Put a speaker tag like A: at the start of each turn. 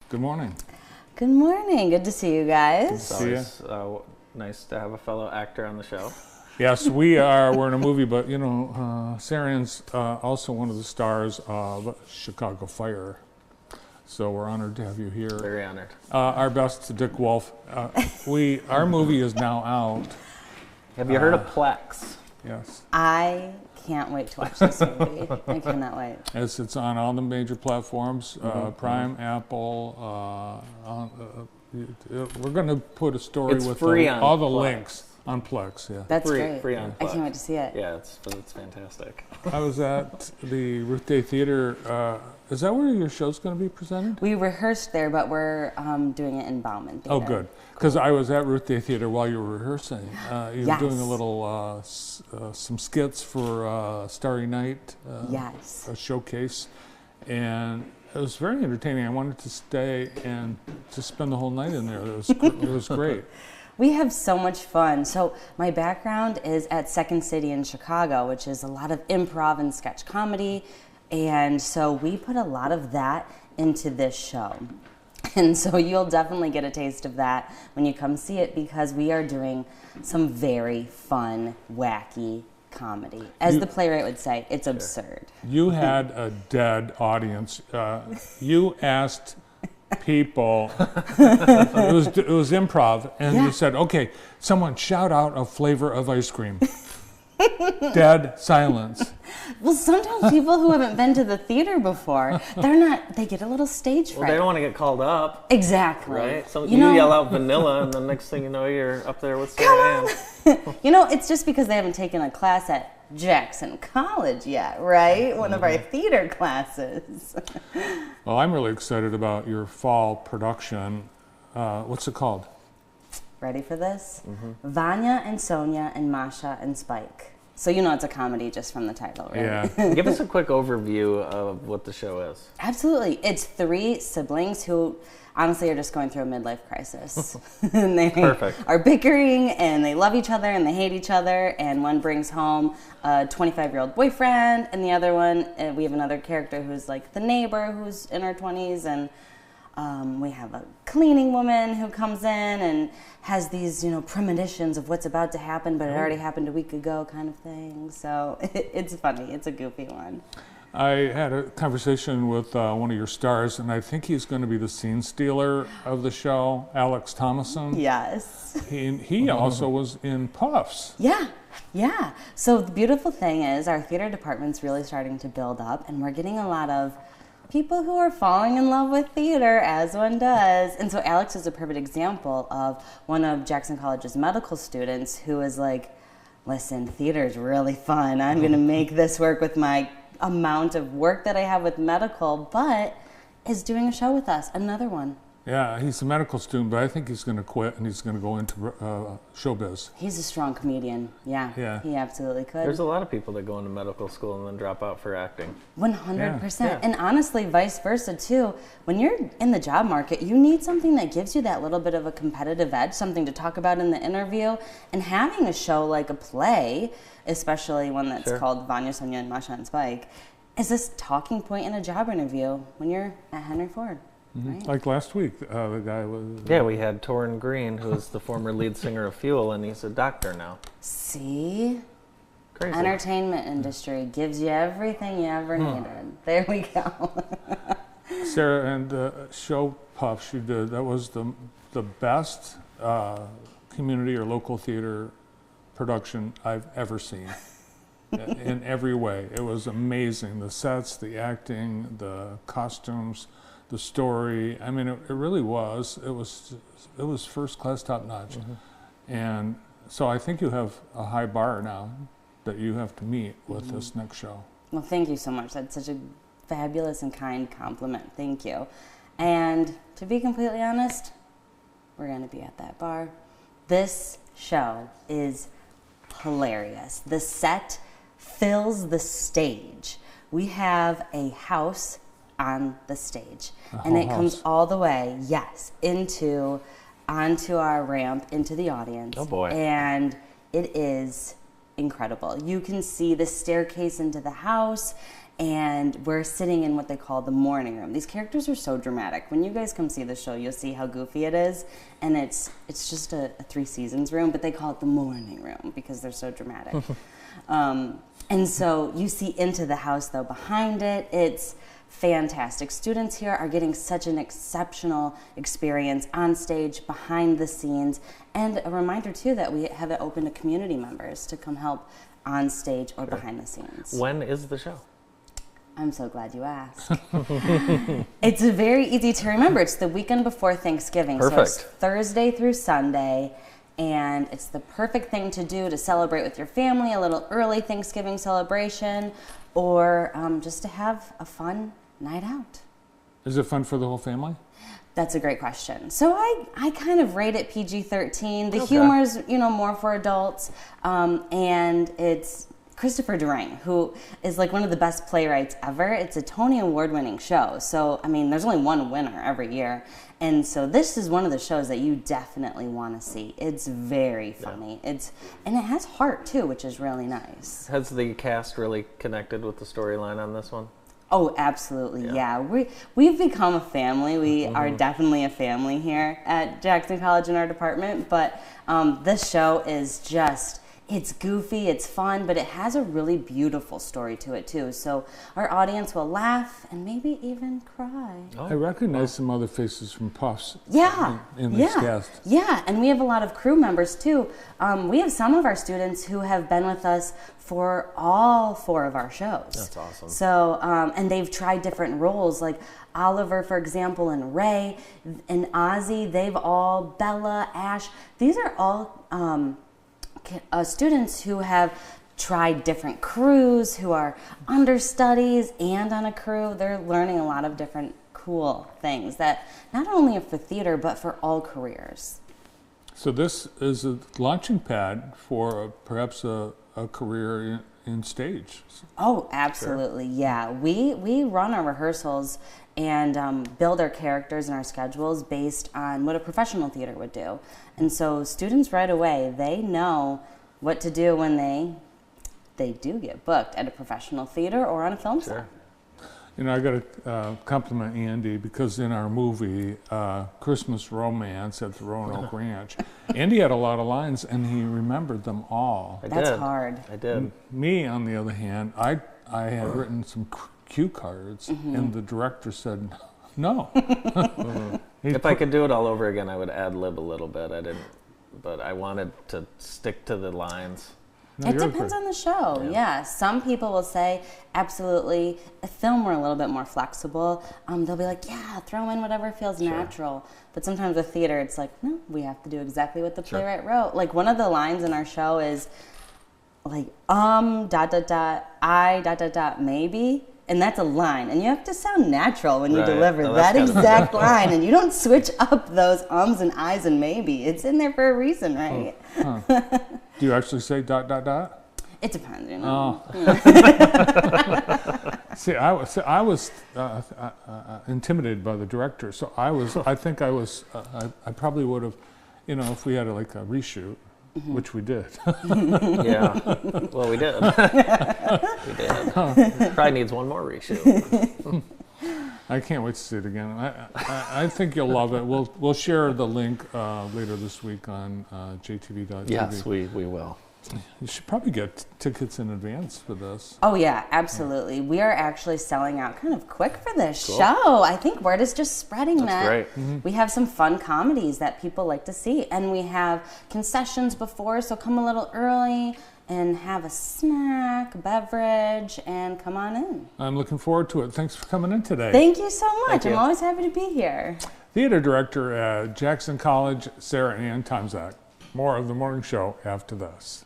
A: Good morning.
B: Good morning. Good to see you guys.
C: It's always nice to have a fellow actor on the show.
A: Yes, we're in a movie, but you know, Sarah's also one of the stars of Chicago Fire. So we're honored to have you here.
C: Very honored.
A: Our best to Dick Wolf. Our movie is now out.
C: Have you heard of Plex?
A: Yes.
B: I can't wait to watch this movie. I cannot wait.
A: It's on all the major platforms, Prime, Apple. We're going to put a story
C: It's
A: with
C: free on
A: all the
C: Plex.
A: links on Plex. Yeah.
B: That's
C: Free
B: great.
C: on
B: I
C: Plex.
B: can't wait to see it.
C: Yeah, it's fantastic.
A: I was at the Ruth Day Theater. Is that where your show's going to be presented?
B: We rehearsed there, but we're doing it in Bauman Theater.
A: Oh, good. Because I was at Ruth Day Theater while you were rehearsing. You were doing a little, some skits for Starry Night, a showcase. And it was very entertaining. I wanted to stay and to spend the whole night in there. It was great.
B: We have so much fun. So my background is at Second City in Chicago, which is a lot of improv and sketch comedy. And so we put a lot of that into this show. And so you'll definitely get a taste of that when you come see it, because we are doing some very fun, wacky comedy. As the playwright would say, it's absurd.
A: You had a dead audience. You asked people, it was improv, and you said, okay, someone shout out a flavor of ice cream. Dead silence.
B: Well, sometimes people who haven't been to the theater before, they get a little stage fright.
C: Well, they don't want to get called up.
B: Exactly.
C: Right? So you yell out vanilla, and the next thing you know, you're up there with Sara.
B: It's just because they haven't taken a class at Jackson College yet, right? One of our theater classes.
A: Well, I'm really excited about your fall production. What's it called?
B: Ready for this? Vanya and Sonia and Masha and Spike. So you know it's a comedy just from the title, right?
A: Yeah.
C: Give us a quick overview of what the show is.
B: Absolutely. It's three siblings who honestly are just going through a midlife crisis. And they are bickering, and they love each other, and they hate each other, and one brings home a 25-year-old boyfriend, and the other one, we have another character who's like the neighbor who's in her 20s, and we have a cleaning woman who comes in and has these, premonitions of what's about to happen, but it already happened a week ago kind of thing. So it's funny. It's a goofy one.
A: I had a conversation with one of your stars, and I think he's going to be the scene stealer of the show, Alex Thomason.
B: Yes.
A: He also was in Puffs.
B: Yeah. So the beautiful thing is our theater department's really starting to build up, and we're getting a lot of people who are falling in love with theater, as one does. And so Alex is a perfect example of one of Jackson College's medical students who is like, listen, theater is really fun. I'm going to make this work with my amount of work that I have with medical, but is doing a show with us, another one.
A: Yeah, he's a medical student, but I think he's going to quit and he's going to go into showbiz.
B: He's a strong comedian. Yeah, he absolutely could.
C: There's a lot of people that go into medical school and then drop out for acting.
B: 100%.
C: Yeah.
B: And honestly, vice versa too. When you're in the job market, you need something that gives you that little bit of a competitive edge, something to talk about in the interview. And having a show like a play, especially one that's called Vanya, Sonia, and Masha and Spike, is this talking point in a job interview when you're at Henry Ford. Right.
A: Like last week, the guy was...
C: Yeah, we had Torrin Green, who is the former lead singer of Fuel, and he's a doctor now.
B: See?
C: Crazy.
B: Entertainment industry gives you everything you ever needed. There we go.
A: Sara, and the show Puffs you did, that was the best community or local theater production I've ever seen. In every way. It was amazing. The sets, the acting, the costumes, the story. I mean, it really was. It was first class, top notch. And so I think you have a high bar now that you have to meet with this next show.
B: Well, thank you so much. That's such a fabulous and kind compliment. Thank you. And to be completely honest, we're going to be at that bar. This show is hilarious. The set fills the stage. We have a house on the stage, and it comes all the way, onto our ramp, into the audience.
C: Oh boy.
B: And it is incredible. You can see the staircase into the house, and we're sitting in what they call the morning room. These characters are so dramatic. When you guys come see the show, you'll see how goofy it is, and it's just a 3 seasons room, but they call it the morning room because they're so dramatic. And so you see into the house, though, behind it. It's fantastic. Students here are getting such an exceptional experience on stage, behind the scenes, and a reminder, too, that we have it open to community members to come help on stage or behind the scenes.
C: When is the show?
B: I'm so glad you asked. It's very easy to remember. It's the weekend before Thanksgiving.
C: Perfect.
B: So it's Thursday through Sunday. And it's the perfect thing to do to celebrate with your family, a little early Thanksgiving celebration, or just to have a fun night out.
A: Is it fun for the whole family?
B: That's a great question. So I kind of rate it PG-13. The humor's, more for adults. And it's Christopher Durang, who is like one of the best playwrights ever. It's a Tony Award-winning show. So, there's only one winner every year. And so this is one of the shows that you definitely want to see. It's very funny. And it has heart, too, which is really nice.
C: Has the cast really connected with the storyline on this one?
B: Oh, absolutely, yeah. We've become a family. We are definitely a family here at Jackson College in our department. But this show is just... It's goofy, it's fun, but it has a really beautiful story to it, too. So our audience will laugh and maybe even cry.
A: I recognize some other faces from Puffs in this cast.
B: Yeah, and we have a lot of crew members, too. We have some of our students who have been with us for all 4 of our shows.
C: That's awesome.
B: So, and they've tried different roles, like Oliver, for example, and Ray, and Ozzy, Bella, Ash. These are all... students who have tried different crews, who are understudies and on a crew. They're learning a lot of different cool things that not only are for theater, but for all careers.
A: So this is a launching pad for perhaps a career in stage.
B: Oh, absolutely, yeah. We run our rehearsals and build our characters and our schedules based on what a professional theater would do. And so students right away, they know what to do when they do get booked at a professional theater or on a film set.
A: I got to compliment Andy because in our movie, Christmas Romance at the Roanoke Ranch, Andy had a lot of lines and he remembered them all.
B: That's hard.
C: I did.
A: Me, on the other hand, I had written some cue cards and the director said, no.
C: If I could do it all over again, I would ad-lib a little bit. I didn't, but I wanted to stick to the lines.
B: It depends on the show, yeah. Some people will say, absolutely, a film we're a little bit more flexible. They'll be like, yeah, throw in whatever feels natural. But sometimes with theater, it's like, no, we have to do exactly what the playwright wrote. Like, one of the lines in our show is, like, maybe. And that's a line. And you have to sound natural when you deliver that exact line. And you don't switch up those ums and ihs and maybe. It's in there for a reason, right?
A: Do you actually say ...
B: It depends,
A: See, I was intimidated by the director. So I think I probably would have, if we had a reshoot, which we did.
C: Well, we did. We did. Probably needs one more reshoot.
A: I can't wait to see it again. I think you'll love it. We'll share the link later this week on jtv.tv.
C: Yes, we will.
A: You should probably get tickets in advance for this.
B: Oh, yeah, absolutely. We are actually selling out kind of quick for this show. I think word is just spreading.
C: That's great.
B: We have some fun comedies that people like to see. And we have concessions before, so come a little early and have a snack, beverage, and come on in.
A: I'm looking forward to it. Thanks for coming in today.
B: Thank you so much. I'm always happy to be here.
A: Theater director at Jackson College, Sara and Tomczak. More of The Morning Show after this.